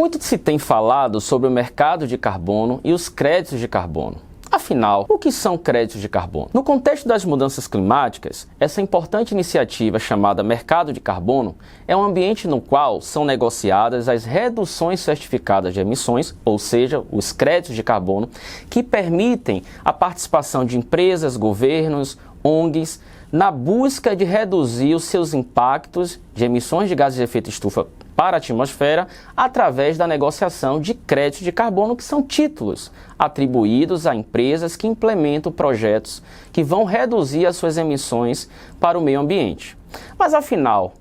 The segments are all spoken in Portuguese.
Muito se tem falado sobre o mercado de carbono e os créditos de carbono. Afinal, o que são créditos de carbono? No contexto das mudanças climáticas, essa importante iniciativa chamada mercado de carbono é um ambiente no qual são negociadas as reduções certificadas de emissões, ou seja, os créditos de carbono, que permitem a participação de empresas, governos, ONGs, na busca de reduzir os seus impactos de emissões de gases de efeito estufa para a atmosfera através da negociação de créditos de carbono, que são títulos atribuídos a empresas que implementam projetos que vão reduzir as suas emissões para o meio ambiente. Mas afinal,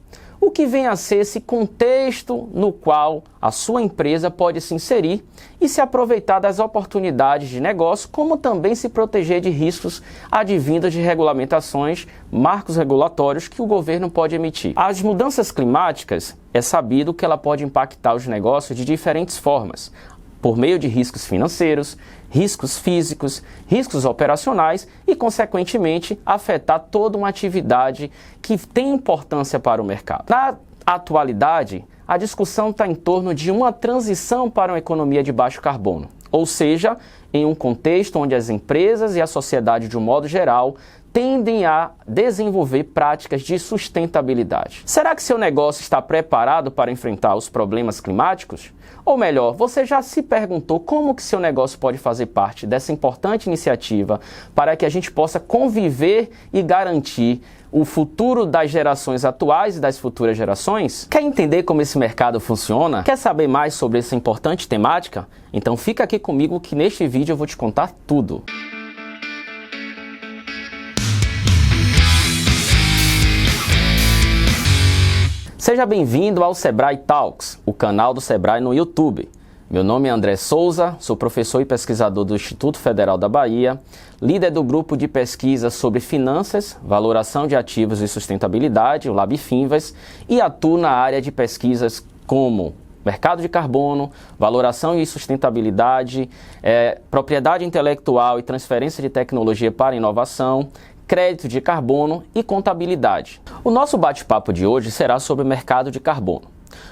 o que vem a ser esse contexto no qual a sua empresa pode se inserir e se aproveitar das oportunidades de negócio, como também se proteger de riscos advindos de regulamentações, marcos regulatórios que o governo pode emitir. As mudanças climáticas, é sabido que ela pode impactar os negócios de diferentes formas, por meio de riscos financeiros, riscos físicos, riscos operacionais e, consequentemente, afetar toda uma atividade que tem importância para o mercado. Na atualidade, a discussão está em torno de uma transição para uma economia de baixo carbono, ou seja, em um contexto onde as empresas e a sociedade, de um modo geral, tendem a desenvolver práticas de sustentabilidade. Será que seu negócio está preparado para enfrentar os problemas climáticos? Ou melhor, você já se perguntou como que seu negócio pode fazer parte dessa importante iniciativa para que a gente possa conviver e garantir o futuro das gerações atuais e das futuras gerações? Quer entender como esse mercado funciona? Quer saber mais sobre essa importante temática? Então fica aqui comigo que neste vídeo eu vou te contar tudo. Seja bem-vindo ao Sebrae Talks, o canal do Sebrae no YouTube. Meu nome é André Souza, sou professor e pesquisador do Instituto Federal da Bahia, líder do grupo de pesquisa sobre finanças, valoração de ativos e sustentabilidade, o LabFinvas, e atuo na área de pesquisas como mercado de carbono, valoração e sustentabilidade, propriedade intelectual e transferência de tecnologia para inovação, crédito de carbono e contabilidade. O nosso bate-papo de hoje será sobre o mercado de carbono.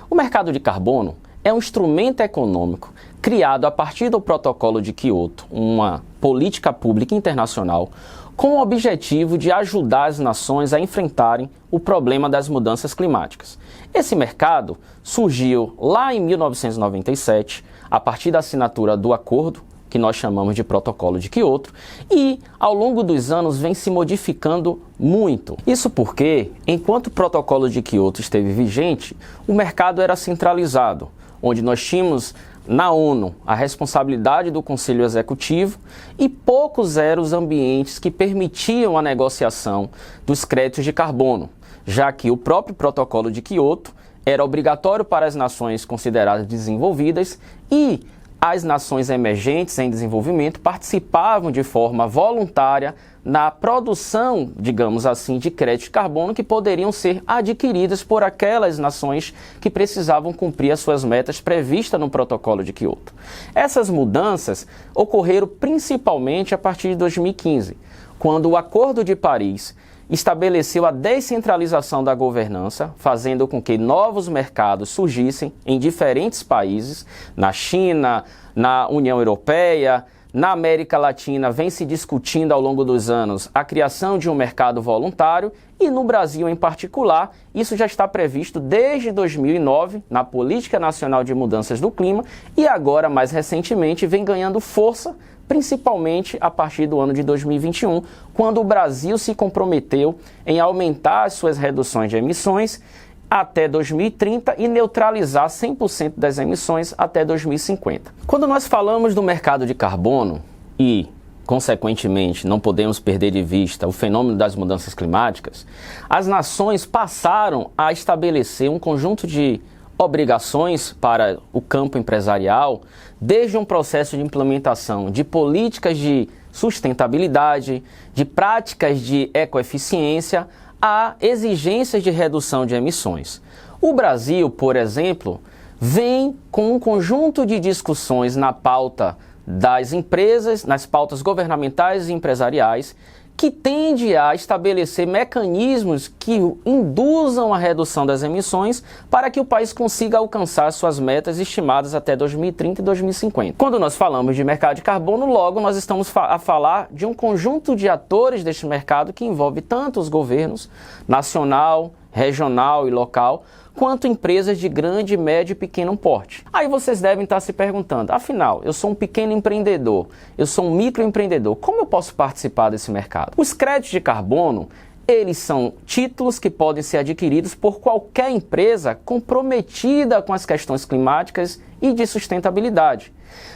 O mercado de carbono é um instrumento econômico criado a partir do Protocolo de Quioto, uma política pública internacional com o objetivo de ajudar as nações a enfrentarem o problema das mudanças climáticas. Esse mercado surgiu lá em 1997, a partir da assinatura do acordo, que nós chamamos de Protocolo de Quioto, e ao longo dos anos vem se modificando muito. Isso porque, enquanto o Protocolo de Quioto esteve vigente, o mercado era centralizado, onde nós tínhamos na ONU a responsabilidade do Conselho Executivo e poucos eram os ambientes que permitiam a negociação dos créditos de carbono, já que o próprio Protocolo de Quioto era obrigatório para as nações consideradas desenvolvidas e as nações emergentes em desenvolvimento participavam de forma voluntária na produção, digamos assim, de créditos de carbono que poderiam ser adquiridas por aquelas nações que precisavam cumprir as suas metas previstas no Protocolo de Quioto. Essas mudanças ocorreram principalmente a partir de 2015, quando o Acordo de Paris estabeleceu a descentralização da governança, fazendo com que novos mercados surgissem em diferentes países, na China, na União Europeia, na América Latina vem se discutindo ao longo dos anos a criação de um mercado voluntário e no Brasil em particular, isso já está previsto desde 2009 na Política Nacional de Mudanças do Clima e agora, mais recentemente, vem ganhando força, principalmente a partir do ano de 2021, quando o Brasil se comprometeu em aumentar as suas reduções de emissões até 2030 e neutralizar 100% das emissões até 2050. Quando nós falamos do mercado de carbono e, consequentemente, não podemos perder de vista o fenômeno das mudanças climáticas, as nações passaram a estabelecer um conjunto de obrigações para o campo empresarial, desde um processo de implementação de políticas de sustentabilidade, de práticas de ecoeficiência, a exigências de redução de emissões. O Brasil, por exemplo, vem com um conjunto de discussões na pauta das empresas, nas pautas governamentais e empresariais, que tende a estabelecer mecanismos que induzam a redução das emissões para que o país consiga alcançar suas metas estimadas até 2030 e 2050. Quando nós falamos de mercado de carbono, logo nós estamos a falar de um conjunto de atores deste mercado que envolve tanto os governos nacional, regional e local, quanto empresas de grande, médio e pequeno porte. Aí vocês devem estar se perguntando, afinal, eu sou um pequeno empreendedor, eu sou um microempreendedor, como eu posso participar desse mercado? Os créditos de carbono, eles são títulos que podem ser adquiridos por qualquer empresa comprometida com as questões climáticas e de sustentabilidade.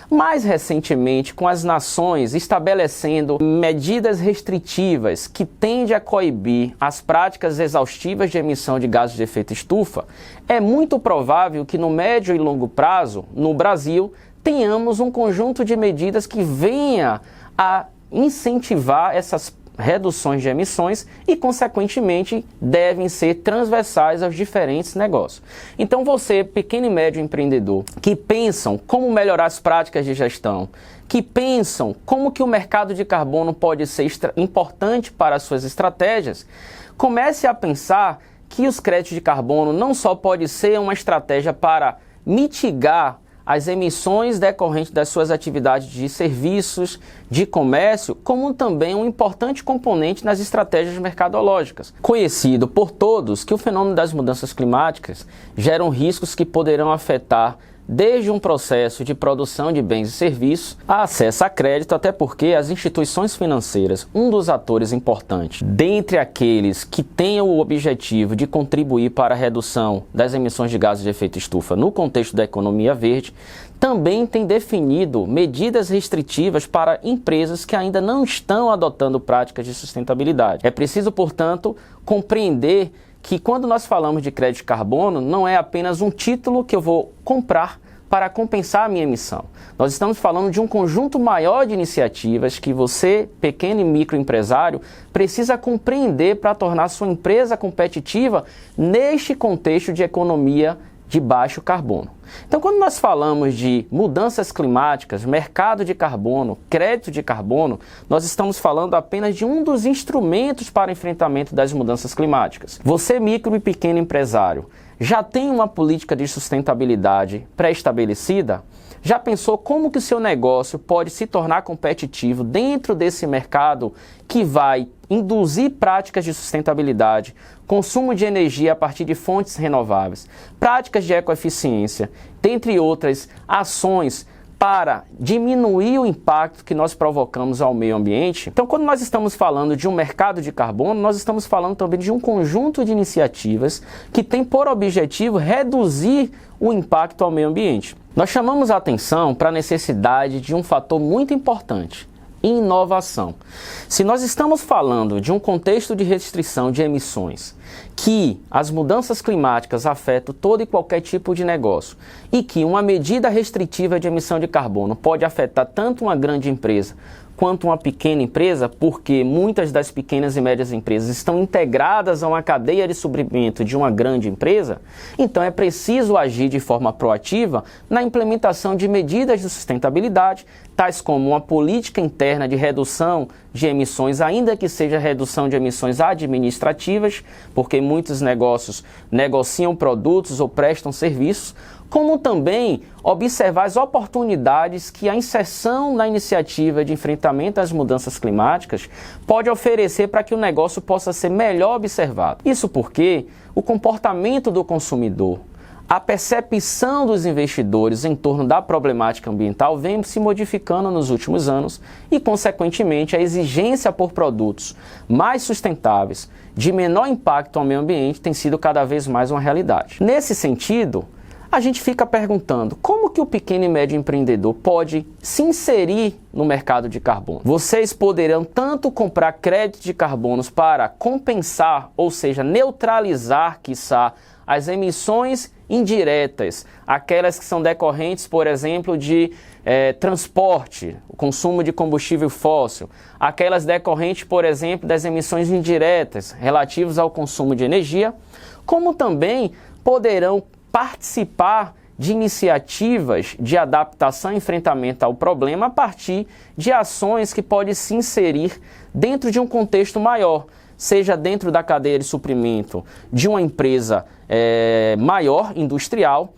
Mais recentemente, com as nações estabelecendo medidas restritivas que tendem a coibir as práticas exaustivas de emissão de gases de efeito estufa, é muito provável que no médio e longo prazo, no Brasil, tenhamos um conjunto de medidas que venha a incentivar essas reduções de emissões e, consequentemente, devem ser transversais aos diferentes negócios. Então, você, pequeno e médio empreendedor, que pensam como melhorar as práticas de gestão, que pensam como que o mercado de carbono pode ser importante para as suas estratégias, comece a pensar que os créditos de carbono não só pode ser uma estratégia para mitigar as emissões decorrentes das suas atividades de serviços, de comércio, como também um importante componente nas estratégias mercadológicas. Conhecido por todos que o fenômeno das mudanças climáticas geram riscos que poderão afetar desde um processo de produção de bens e serviços a acesso a crédito, até porque as instituições financeiras, um dos atores importantes, dentre aqueles que tenham o objetivo de contribuir para a redução das emissões de gases de efeito estufa no contexto da economia verde, também tem definido medidas restritivas para empresas que ainda não estão adotando práticas de sustentabilidade. É preciso, portanto, compreender que quando nós falamos de crédito de carbono, não é apenas um título que eu vou comprar para compensar a minha emissão. Nós estamos falando de um conjunto maior de iniciativas que você, pequeno e microempresário, precisa compreender para tornar sua empresa competitiva neste contexto de economia de baixo carbono. Então, quando nós falamos de mudanças climáticas, mercado de carbono, crédito de carbono, nós estamos falando apenas de um dos instrumentos para enfrentamento das mudanças climáticas. Você, micro e pequeno empresário, já tem uma política de sustentabilidade pré-estabelecida? Já pensou como que o seu negócio pode se tornar competitivo dentro desse mercado que vai induzir práticas de sustentabilidade, consumo de energia a partir de fontes renováveis, práticas de ecoeficiência, dentre outras ações para diminuir o impacto que nós provocamos ao meio ambiente? Então, quando nós estamos falando de um mercado de carbono, nós estamos falando também de um conjunto de iniciativas que tem por objetivo reduzir o impacto ao meio ambiente. Nós chamamos a atenção para a necessidade de um fator muito importante: inovação. Se nós estamos falando de um contexto de restrição de emissões, que as mudanças climáticas afetam todo e qualquer tipo de negócio e que uma medida restritiva de emissão de carbono pode afetar tanto uma grande empresa quanto uma pequena empresa, porque muitas das pequenas e médias empresas estão integradas a uma cadeia de suprimento de uma grande empresa, então é preciso agir de forma proativa na implementação de medidas de sustentabilidade, tais como uma política interna de redução de emissões, ainda que seja redução de emissões administrativas, porque muitos negócios negociam produtos ou prestam serviços, como também observar as oportunidades que a inserção na iniciativa de enfrentamento às mudanças climáticas pode oferecer para que o negócio possa ser melhor observado. Isso porque o comportamento do consumidor, a percepção dos investidores em torno da problemática ambiental vem se modificando nos últimos anos e, consequentemente, a exigência por produtos mais sustentáveis, de menor impacto ao meio ambiente, tem sido cada vez mais uma realidade. Nesse sentido, a gente fica perguntando como que o pequeno e médio empreendedor pode se inserir no mercado de carbono. Vocês poderão tanto comprar créditos de carbonos para compensar, ou seja, neutralizar, quiçá, as emissões indiretas, aquelas que são decorrentes, por exemplo, de transporte, o consumo de combustível fóssil, aquelas decorrentes, por exemplo, das emissões indiretas relativas ao consumo de energia, como também poderão participar de iniciativas de adaptação e enfrentamento ao problema a partir de ações que podem se inserir dentro de um contexto maior, seja dentro da cadeia de suprimento de uma empresa maior, industrial,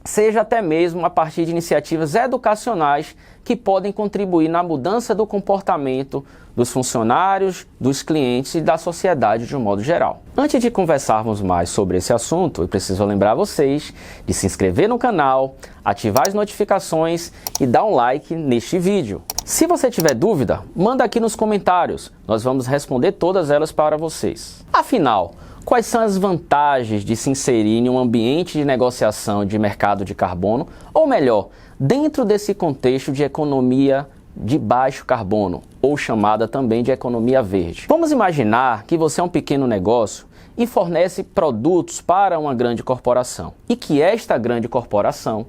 seja até mesmo a partir de iniciativas educacionais que podem contribuir na mudança do comportamento dos funcionários, dos clientes e da sociedade de um modo geral. Antes de conversarmos mais sobre esse assunto, eu preciso lembrar vocês de se inscrever no canal, ativar as notificações e dar um like neste vídeo. Se você tiver dúvida, manda aqui nos comentários, nós vamos responder todas elas para vocês. Afinal, quais são as vantagens de se inserir em um ambiente de negociação de mercado de carbono, ou melhor, dentro desse contexto de economia de baixo carbono, ou chamada também de economia verde? Vamos imaginar que você é um pequeno negócio e fornece produtos para uma grande corporação, e que esta grande corporação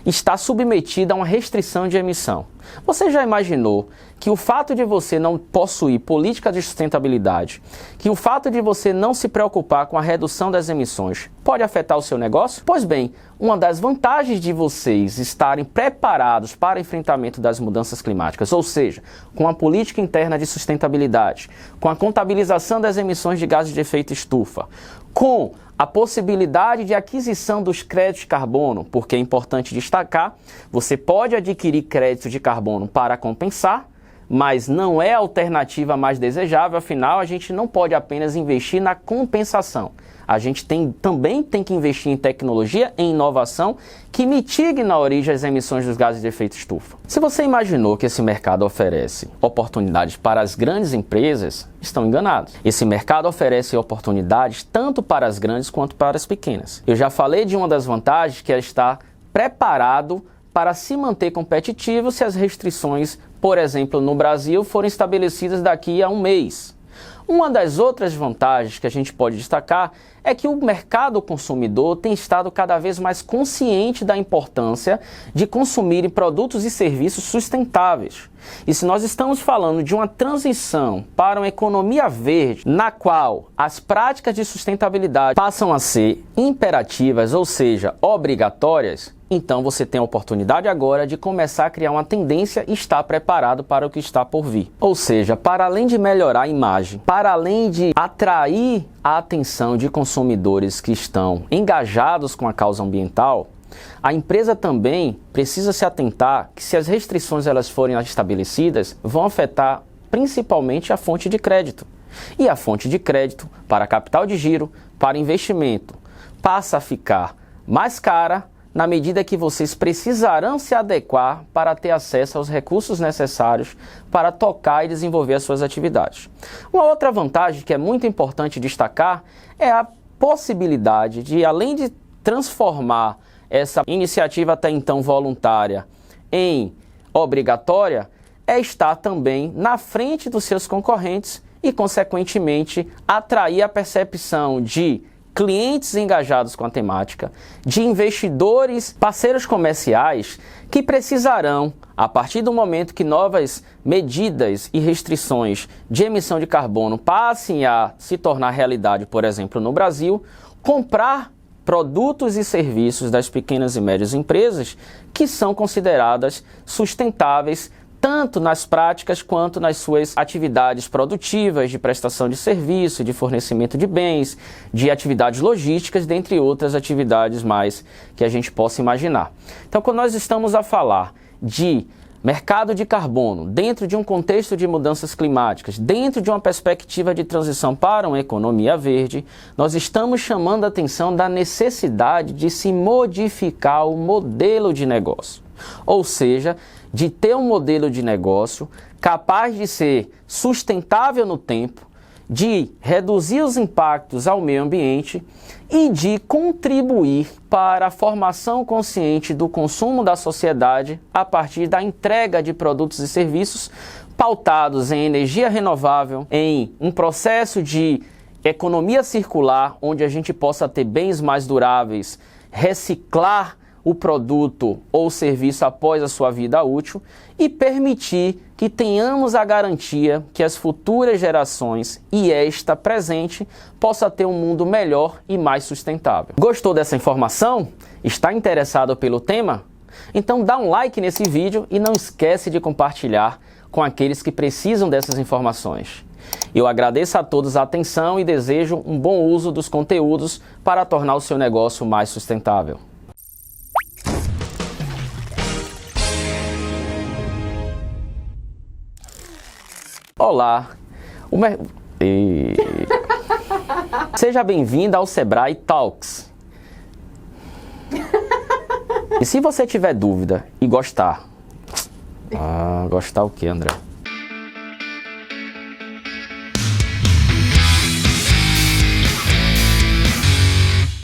está submetida a uma restrição de emissão. Você já imaginou que o fato de você não possuir política de sustentabilidade, que o fato de você não se preocupar com a redução das emissões pode afetar o seu negócio? Pois bem, uma das vantagens de vocês estarem preparados para o enfrentamento das mudanças climáticas, ou seja, com a política interna de sustentabilidade, com a contabilização das emissões de gases de efeito estufa, com a possibilidade de aquisição dos créditos de carbono, porque é importante destacar, você pode adquirir créditos de carbono para compensar, mas não é a alternativa mais desejável, afinal a gente não pode apenas investir na compensação. A gente também tem que investir em tecnologia, em inovação, que mitigue na origem as emissões dos gases de efeito estufa. Se você imaginou que esse mercado oferece oportunidades para as grandes empresas, estão enganados. Esse mercado oferece oportunidades tanto para as grandes quanto para as pequenas. Eu já falei de uma das vantagens, que é estar preparado para se manter competitivo se as restrições, por exemplo, no Brasil, forem estabelecidas daqui a um mês. Uma das outras vantagens que a gente pode destacar é que o mercado consumidor tem estado cada vez mais consciente da importância de consumir produtos e serviços sustentáveis. E se nós estamos falando de uma transição para uma economia verde, na qual as práticas de sustentabilidade passam a ser imperativas, ou seja, obrigatórias, então você tem a oportunidade agora de começar a criar uma tendência e estar preparado para o que está por vir. Ou seja, para além de melhorar a imagem, para além de atrair a atenção de consumidores que estão engajados com a causa ambiental, a empresa também precisa se atentar que se as restrições elas forem estabelecidas, vão afetar principalmente a fonte de crédito. E a fonte de crédito para capital de giro, para investimento, passa a ficar mais cara na medida que vocês precisarão se adequar para ter acesso aos recursos necessários para tocar e desenvolver as suas atividades. Uma outra vantagem que é muito importante destacar é a possibilidade de, além de transformar essa iniciativa até então voluntária em obrigatória, é estar também na frente dos seus concorrentes e, consequentemente, atrair a percepção de clientes engajados com a temática, de investidores, parceiros comerciais que precisarão, a partir do momento que novas medidas e restrições de emissão de carbono passem a se tornar realidade, por exemplo, no Brasil, comprar produtos e serviços das pequenas e médias empresas que são consideradas sustentáveis tanto nas práticas quanto nas suas atividades produtivas, de prestação de serviço, de fornecimento de bens, de atividades logísticas, dentre outras atividades mais que a gente possa imaginar. Então, quando nós estamos a falar de mercado de carbono, dentro de um contexto de mudanças climáticas, dentro de uma perspectiva de transição para uma economia verde, nós estamos chamando a atenção da necessidade de se modificar o modelo de negócio. Ou seja, de ter um modelo de negócio capaz de ser sustentável no tempo, de reduzir os impactos ao meio ambiente e de contribuir para a formação consciente do consumo da sociedade a partir da entrega de produtos e serviços pautados em energia renovável, em um processo de economia circular, onde a gente possa ter bens mais duráveis, reciclar o produto ou serviço após a sua vida útil e permitir que tenhamos a garantia que as futuras gerações e esta presente possa ter um mundo melhor e mais sustentável. Gostou dessa informação? Está interessado pelo tema? Então dá um like nesse vídeo e não esquece de compartilhar com aqueles que precisam dessas informações. Eu agradeço a todos a atenção e desejo um bom uso dos conteúdos para tornar o seu negócio mais sustentável. Olá, seja bem-vindo ao Sebrae Talks. E se você tiver dúvida e gostar... gostar o quê, André?